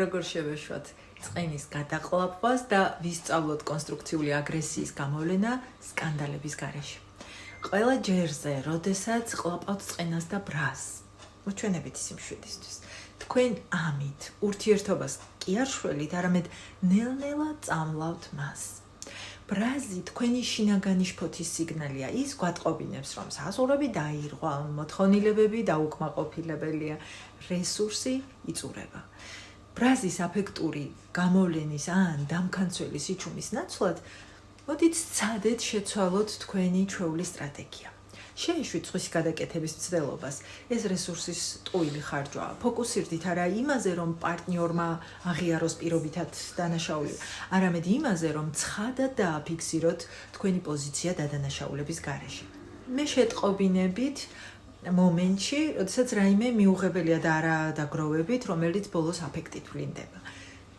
როგორ შევეშვათ წყენის გადაყლაპვას და ვისწავლოთ კონსტრუქციული აგრესიის გამოვლენა სკანდალების გარეშე. ყველა ჯერზე, როდესაც ყლაპავთ წყენას და ბრას, მოჩვენებითი სიმშვიდისთვის. თქვენ ამით ურთიერთობას კი არ შველით, არამედ ნელ-ნელა წამლავთ მას. ბრაზი თქვენი შინაგანი შფოთის სიგნალია, ის გვატყობინებს, რომ საზღვრები დაირღვა, მოთხოვნილებები დაუკმაყოფილებელია, რესურსი იწურება. ბრაზის აფექტური გამოვლენის ან დამქანცველი სიჩუმის ნაცვლად, მოდით სცადეთ შეცვალოთ თქვენი ჩვეული სტრატეგია. შეეშვით ზღვის გადაკეთების მცდელობას, ეს რესურსის ტყუილი ხარჯვაა. ფოკუსირდით არა იმაზე, რომ პარტნიორმა აღიაროს პირობითად დანაშაული, არამედ იმაზე, რომ ცხადად დააფიქსიროთ თქვენი პოზიცია დადანაშაულების გარეშე. მე შეტყობინებით მომენტში, როდესაც რაიმე მიუღებელია და არა დაგროვებით, რომელიც ბოლოს აფექტით ვლინდება.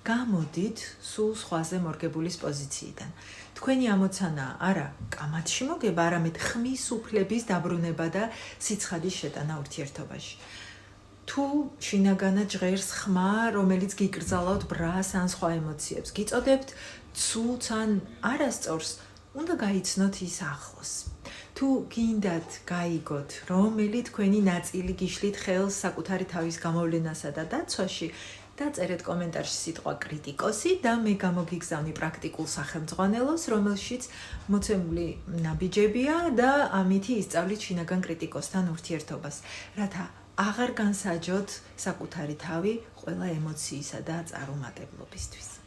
გამოდით სულ სხვაზე მორგებულის პოზიციიდან. თქვენი ამოცანა არა კამათში მოგება, არამედ ხმის უფლების დაბრუნება და სიცხადის შეტანა ურთიერთობაში. თუ შინაგანად ჟღერს ხმა, რომელიც გიკრძალავთ ბრას ან სხვა ემოციებს, გიწოდებთ ცუდს ან არასწორს, უნდა გაიცნოთ ის ახლოს. თუ გინდათ გაიგოთ, რომელი თქვენი ნაწილი გიშლით ხელს საკუთარი თავის გამოვლენასა და დაცვაში, დაწერეთ კომენტარში სიტყვა კრიტიკოსი და მე გამოგიგზავნი პრაქტიკულ სახელმძღვანელოს, რომელშიც მოცემული ნაბიჯებია და ამითი ისწავლით შინაგან კრიტიკოსთან ურთიერთობას, რათა აღარ განსაჯოთ საკუთარი თავი ყველა ემოციისა და წარუმატებლობისთვის.